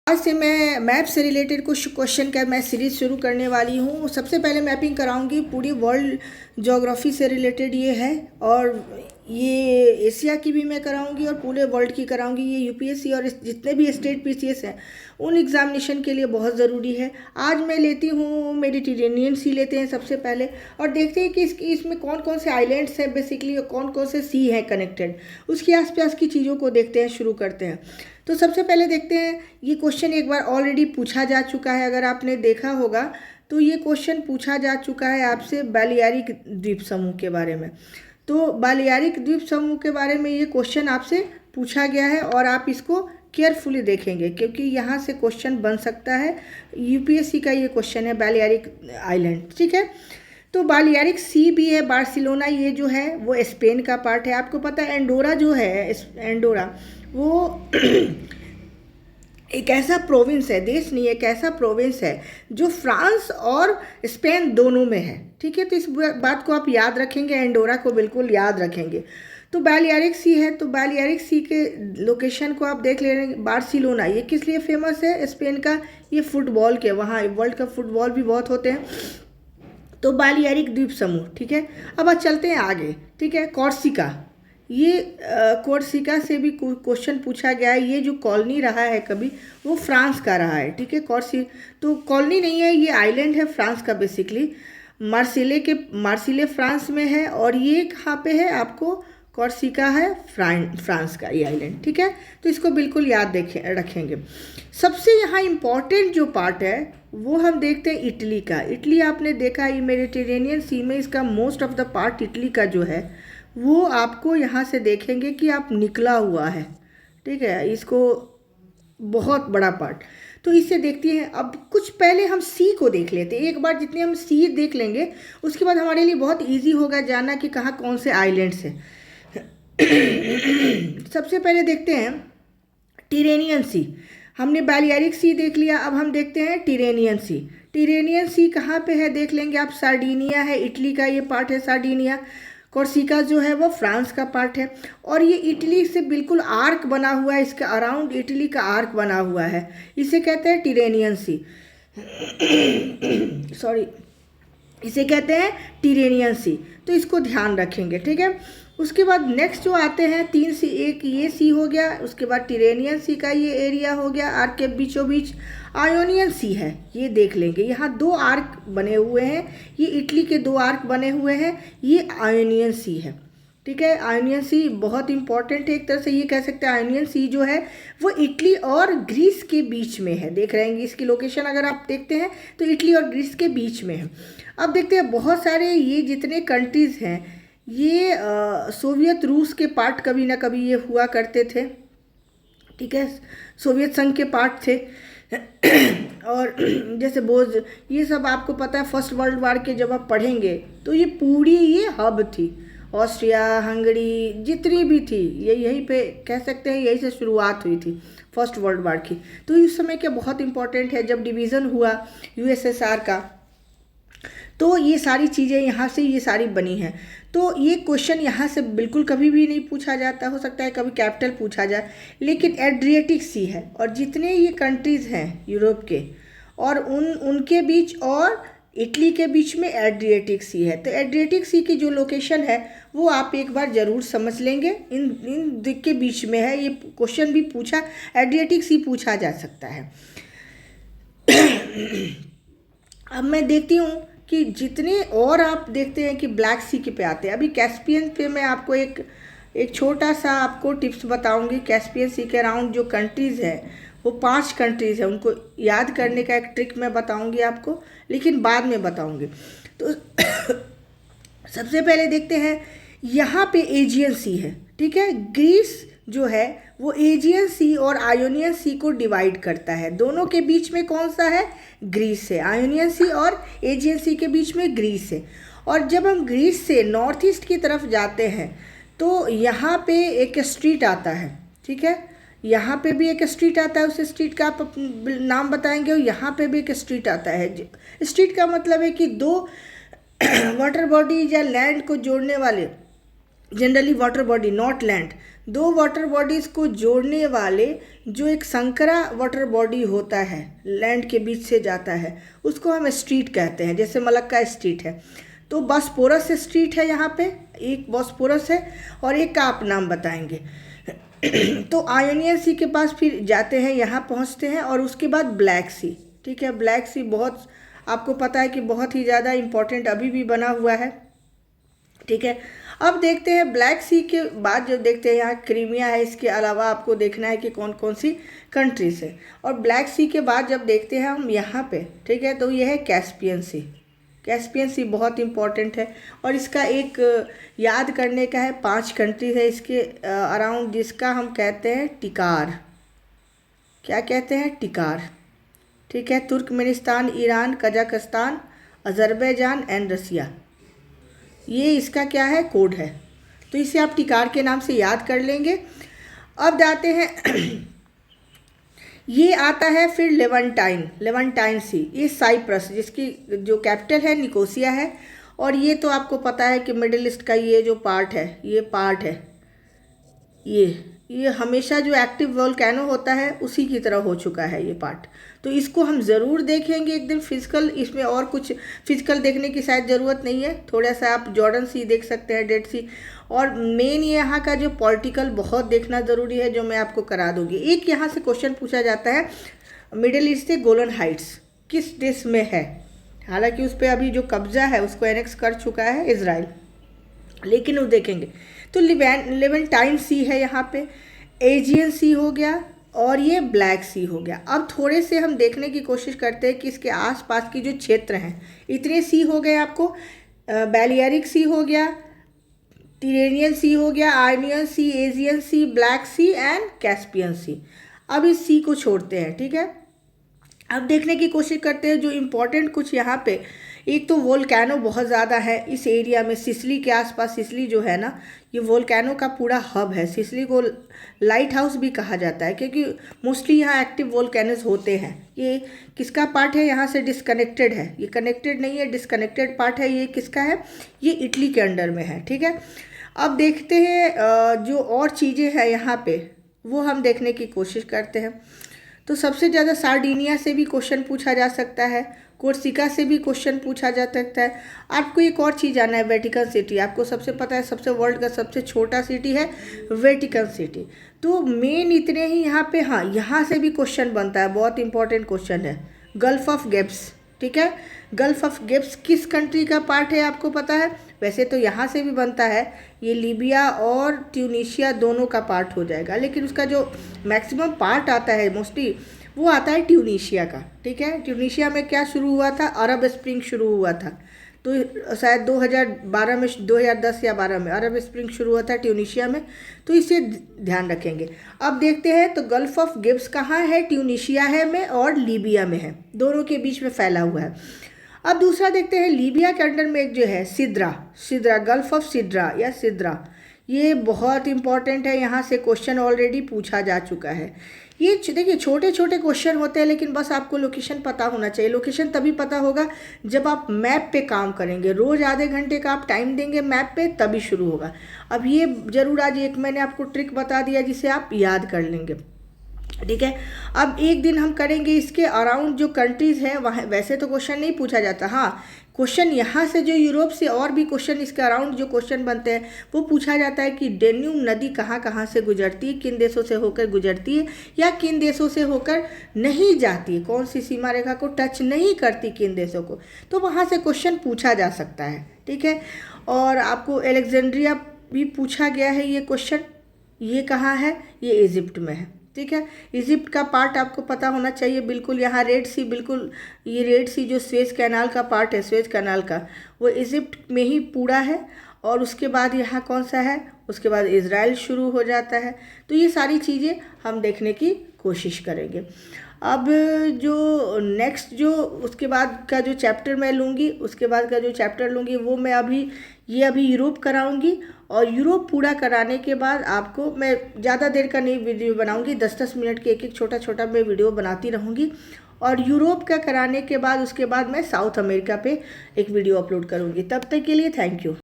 आज से मैं मैप से रिलेटेड कुछ क्वेश्चन का मैं सीरीज़ शुरू करने वाली हूँ। सबसे पहले मैपिंग कराऊंगी पूरी वर्ल्ड ज्योग्राफी से रिलेटेड ये है, और ये एशिया की भी मैं कराऊंगी और पूरे वर्ल्ड की कराऊंगी। ये यूपीएससी और जितने भी स्टेट पीसीएस हैं उन एग्जामिनेशन के लिए बहुत ज़रूरी है। आज मैं लेती हूँ मेडिटेरेनियन सी लेते हैं सबसे पहले, और देखते हैं कि इसमें कौन कौन से आइलैंड्स हैं बेसिकली, और कौन कौन से सी हैं कनेक्टेड। उसके आसपास की चीज़ों को देखते हैं, शुरू करते हैं। तो सबसे पहले देखते हैं, ये क्वेश्चन एक बार ऑलरेडी पूछा जा चुका है, अगर आपने देखा होगा तो ये क्वेश्चन पूछा जा चुका है आपसे बालियारिक द्वीप समूह के बारे में। तो बालियारिक द्वीप समूह के बारे में ये क्वेश्चन आपसे पूछा गया है, और आप इसको केयरफुली देखेंगे क्योंकि यहाँ से क्वेश्चन बन सकता है। यूपीएससी का ये क्वेश्चन है बालियारिक आइलैंड, ठीक है। तो बालियारिक सी भी है, बार्सिलोना ये जो है वो स्पेन का पार्ट है। आपको पता है एंडोरा जो है, एंडोरा वो एक ऐसा प्रोविंस है, देश नहीं, एक ऐसा प्रोविंस है जो फ्रांस और स्पेन दोनों में है, ठीक है। तो इस बात को आप याद रखेंगे, एंडोरा को बिल्कुल याद रखेंगे। तो बालियारिक सी है, तो बालियारिक सी के लोकेशन को आप देख ले रहे हैं। बार्सिलोना ये किस लिए फेमस है स्पेन का? ये फुटबॉल के, वहाँ वर्ल्ड कप फुटबॉल भी बहुत होते हैं। तो बालियारिक द्वीप समूह, ठीक है। अब चलते हैं आगे, ठीक है। कॉर्सिका, ये कोर्सिका से भी क्वेश्चन पूछा गया है। ये जो कॉलोनी रहा है कभी, वो फ्रांस का रहा है, ठीक है। तो कॉलोनी नहीं है, ये आइलैंड है फ्रांस का बेसिकली। मार्सिले फ्रांस में है, और ये कहाँ पे है? आपको कॉर्सिका है फ्रांस का ये आइलैंड, ठीक है। तो इसको बिल्कुल याद रखेंगे। सबसे यहाँ इम्पॉर्टेंट जो पार्ट है वो हम देखते हैं इटली का। इटली आपने देखा है मेडिटेरेनियन सी में, इसका most of the part Italy का जो है वो आपको यहाँ से देखेंगे कि आप निकला हुआ है, ठीक है। इसको बहुत बड़ा पार्ट, तो इससे देखते हैं। अब कुछ पहले हम सी को देख लेते हैं एक बार। जितने हम सी देख लेंगे उसके बाद हमारे लिए बहुत इजी होगा जानना कि कहाँ कौन से आइलैंड्स हैं। सबसे पहले देखते हैं टिरेनियन सी। हमने बालियारिक सी देख लिया, अब हम देखते हैं टिरेनियन सी। टिरेनियन सी कहाँ पे है देख लेंगे आप। सार्डिनिया है, इटली का ये पार्ट है सार्डिनिया। कोर्सिका जो है वो फ्रांस का पार्ट है, और ये इटली से बिल्कुल आर्क बना हुआ है, इसका अराउंड इटली का आर्क बना हुआ है। इसे कहते हैं टिरेनियन सी। सॉरी, इसे कहते हैं टिरेनियन सी। तो इसको ध्यान रखेंगे, ठीक है। उसके बाद नेक्स्ट जो आते हैं तीन सी, एक ये सी हो गया, उसके बाद टिरेनियन सी का ये एरिया हो गया, आर्क के बीचों बीच आयोनियन सी है, ये देख लेंगे। यहाँ दो आर्क बने हुए हैं, ये इटली के दो आर्क बने हुए हैं, ये आयोनियन सी है, ठीक है। आयोनियन सी बहुत इंपॉर्टेंट है, एक तरह से ये कह सकते हैं आयोनियन सी जो है वो इटली और ग्रीस के बीच में है। देख रहे हैं इसकी लोकेशन अगर आप देखते हैं तो इटली और ग्रीस के बीच में है। अब देखते हैं बहुत सारे ये जितने कंट्रीज़ हैं, ये सोवियत रूस के पार्ट कभी ना कभी ये हुआ करते थे, ठीक है। सोवियत संघ के पार्ट थे। और जैसे बोझ ये सब आपको पता है, फर्स्ट वर्ल्ड वार के जब आप पढ़ेंगे तो ये पूरी ये हब थी। ऑस्ट्रिया, हंगरी जितनी भी थी ये यहीं पे कह सकते हैं, यहीं से शुरुआत हुई थी फर्स्ट वर्ल्ड वार की। तो इस समय क्या बहुत इंपॉर्टेंट है, जब डिवीज़न हुआ यूएसएसआर का, तो ये सारी चीज़ें यहाँ से ये सारी बनी हैं। तो ये क्वेश्चन यहाँ से बिल्कुल कभी भी नहीं पूछा जाता, हो सकता है कभी कैपिटल पूछा जाए, लेकिन एड्रियाटिक सी है, और जितने ये कंट्रीज़ हैं यूरोप के और उनके बीच और इटली के बीच में एड्रियाटिक सी है। तो एड्रियाटिक सी की जो लोकेशन है वो आप एक बार ज़रूर समझ लेंगे, इन के बीच में है। ये क्वेश्चन भी पूछा, एड्रियाटिक सी पूछा जा सकता है। अब मैं देखती हूँ कि जितने और आप देखते हैं कि ब्लैक सी के पे आते हैं। अभी कैस्पियन पे मैं आपको एक छोटा सा आपको टिप्स बताऊंगी। कैस्पियन सी के अराउंड जो कंट्रीज़ हैं वो 5 कंट्रीज़ हैं, उनको याद करने का एक ट्रिक मैं बताऊंगी आपको, लेकिन बाद में बताऊंगी। तो सबसे पहले देखते हैं, यहाँ पे एजियन सी है, ठीक है। ग्रीस जो है वो एजियन सी और आयोनियन सी को डिवाइड करता है। दोनों के बीच में कौन सा है? ग्रीस है। आयोनियन सी और एजियन सी के बीच में ग्रीस है। और जब हम ग्रीस से नॉर्थ ईस्ट की तरफ जाते हैं तो यहाँ पे एक स्ट्रीट आता है, ठीक है। यहाँ पे भी एक स्ट्रीट आता है, उस स्ट्रीट का आप नाम बताएंगे, और यहाँ पे भी एक स्ट्रीट आता है। स्ट्रीट का मतलब है कि दो वाटर बॉडी या लैंड को जोड़ने वाले, generally water body not land, दो वाटर बॉडीज़ को जोड़ने वाले जो एक संकरा वाटर बॉडी होता है, लैंड के बीच से जाता है, उसको हम स्ट्रीट कहते हैं। जैसे मलक्का स्ट्रीट है, तो बॉस्पोरस स्ट्रीट है यहाँ पे, एक बॉस्पोरस है और एक का आप नाम बताएंगे। तो आयोनियन सी के पास फिर जाते हैं, यहाँ पहुँचते हैं, और उसके बाद ब्लैक सी। ठीक है, ब्लैक सी बहुत आपको पता है कि बहुत ही ज़्यादा इम्पोर्टेंट अभी भी बना हुआ है। ठीक है, अब देखते हैं ब्लैक सी के बाद जब देखते हैं यहाँ क्रीमिया है, इसके अलावा आपको देखना है कि कौन कौन सी कंट्रीज है। और ब्लैक सी के बाद जब देखते हैं हम यहाँ पे, ठीक है, तो ये है कैस्पियन सी। कैस्पियन सी बहुत इंपॉर्टेंट है और इसका एक याद करने का है, 5 कंट्रीज है इसके अराउंड, जिसका हम कहते हैं टिकार। क्या कहते हैं? टिकार। ठीक है, Turkmenistan, Iran, Kazakhstan, Azerbaijan and Russia, ये इसका क्या है? कोड है। तो इसे आप टिकार के नाम से याद कर लेंगे। अब जाते हैं ये आता है फिर लेवंटाइन सी, ये साइप्रस, जिसकी जो कैपिटल है निकोसिया है। और ये तो आपको पता है कि मिडिल ईस्ट का ये जो पार्ट है, ये पार्ट है, ये हमेशा जो एक्टिव वोल्केनो होता है उसी की तरह हो चुका है ये पार्ट। तो इसको हम ज़रूर देखेंगे एक दिन फिजिकल। इसमें और कुछ फिजिकल देखने की शायद ज़रूरत नहीं है, थोड़ा सा आप जॉर्डन सी देख सकते हैं, डेड सी। और मेन ये यहाँ का जो पॉलिटिकल बहुत देखना ज़रूरी है, जो मैं आपको करा दूँगी। एक यहाँ से क्वेश्चन पूछा जाता है, मिडिल ईस्ट से गोलन हाइट्स किस देश में है? हालांकि उस पर अभी जो कब्जा है उसको एनेक्स कर चुका है इजराइल, लेकिन वो देखेंगे। तो लेवेंटाइन सी है यहाँ पे, एजियन सी हो गया और ये ब्लैक सी हो गया। अब थोड़े से हम देखने की कोशिश करते हैं कि इसके आसपास की जो क्षेत्र हैं, इतने सी हो गए आपको, बैलियरिक सी हो गया, टिरेनियन सी हो गया, Ionian sea, Aegean sea, black sea and Caspian sea. अब इस सी को छोड़ते हैं। ठीक है, अब देखने की कोशिश करते हैं जो इम्पोर्टेंट कुछ यहाँ पे। एक तो वोल्केनो बहुत ज़्यादा है इस एरिया में, सिसिली के आसपास। सिसिली जो है ना, ये वोल्केनो का पूरा हब है। सिसिली को लाइट हाउस भी कहा जाता है क्योंकि मोस्टली यहाँ एक्टिव वोल्केनोज होते हैं। ये किसका पार्ट है? यहाँ से डिस्कनेक्टेड है, ये कनेक्टेड नहीं है, डिस्कनेक्टेड पार्ट है। ये किसका है? ये इटली के अंडर में है। ठीक है, अब देखते हैं जो और चीज़ें हैं यहाँ पे, वो हम देखने की कोशिश करते हैं। तो सबसे ज़्यादा सार्डिनिया से भी क्वेश्चन पूछा जा सकता है, कोर्सिका से भी क्वेश्चन पूछा जा सकता है। आपको एक और चीज़ जानना है, वेटिकन सिटी। आपको सबसे पता है सबसे वर्ल्ड का सबसे छोटा सिटी है वेटिकन सिटी। तो मेन इतने ही यहाँ पे। हाँ, यहाँ से भी क्वेश्चन बनता है, बहुत इंपॉर्टेंट क्वेश्चन है। गल्फ ऑफ गिब्स, ठीक है, गल्फ ऑफ गिब्स किस कंट्री का पार्ट है आपको पता है? वैसे तो यहाँ से भी बनता है, ये लीबिया और ट्यूनीशिया दोनों का पार्ट हो जाएगा, लेकिन उसका जो मैक्सिमम पार्ट आता है मोस्टली वो आता है ट्यूनीशिया का। ठीक है, ट्यूनीशिया में क्या शुरू हुआ था? अरब स्प्रिंग शुरू हुआ था। तो शायद 2012 में, 2010 या 12 में अरब स्प्रिंग शुरू हुआ था ट्यूनीशिया में। तो इसे ध्यान रखेंगे। अब देखते हैं तो गल्फ ऑफ गिब्स कहाँ है? ट्यूनीशिया है में और लीबिया में है, दोनों के बीच में फैला हुआ है। अब दूसरा देखते हैं, लीबिया के अंडर में एक जो है सिद्रा, गल्फ ऑफ सिद्रा या सिद्रा, ये बहुत इंपॉर्टेंट है। यहाँ से क्वेश्चन ऑलरेडी पूछा जा चुका है। ये देखिए छोटे छोटे क्वेश्चन होते हैं, लेकिन बस आपको लोकेशन पता होना चाहिए। लोकेशन तभी पता होगा जब आप मैप पे काम करेंगे, रोज़ आधे घंटे का आप टाइम देंगे मैप पे, तभी शुरू होगा। अब ये ज़रूर आज एक मैंने आपको ट्रिक बता दिया जिसे आप याद कर लेंगे। ठीक है, अब एक दिन हम करेंगे इसके अराउंड जो कंट्रीज़ हैं वहाँ। वैसे तो क्वेश्चन नहीं पूछा जाता, हाँ क्वेश्चन यहाँ से जो यूरोप से और भी क्वेश्चन इसके अराउंड जो क्वेश्चन बनते हैं वो पूछा जाता है कि डेन्यूब नदी कहाँ कहाँ से गुजरती है, किन देशों से होकर गुजरती है या किन देशों से होकर नहीं जाती है, कौन सी सीमा रेखा को टच नहीं करती किन देशों को। तो वहाँ से क्वेश्चन पूछा जा सकता है। ठीक है, और आपको अलेक्जेंड्रिया भी पूछा गया है ये क्वेश्चन, ये कहाँ है? ये इजिप्ट में है। ठीक है, इजिप्ट का पार्ट आपको पता होना चाहिए बिल्कुल। यहाँ रेड सी, बिल्कुल ये रेड सी जो स्वेज कैनाल का पार्ट है, स्वेज कैनाल का, वो इजिप्ट में ही पूरा है। और उसके बाद यहाँ कौन सा है? उसके बाद इजराइल शुरू हो जाता है। तो ये सारी चीज़ें हम देखने की कोशिश करेंगे। अब जो नेक्स्ट जो उसके बाद का जो चैप्टर मैं लूँगी, उसके बाद का जो चैप्टर लूँगी वो मैं अभी यूरोप कराऊँगी। और यूरोप पूरा कराने के बाद आपको मैं ज़्यादा देर का नहीं वीडियो बनाऊँगी, 10-10 मिनट के एक छोटा छोटा मैं वीडियो बनाती रहूँगी। और यूरोप का कराने के बाद उसके बाद मैं साउथ अमेरिका पे एक वीडियो अपलोड करूँगी। तब तक के लिए थैंक यू।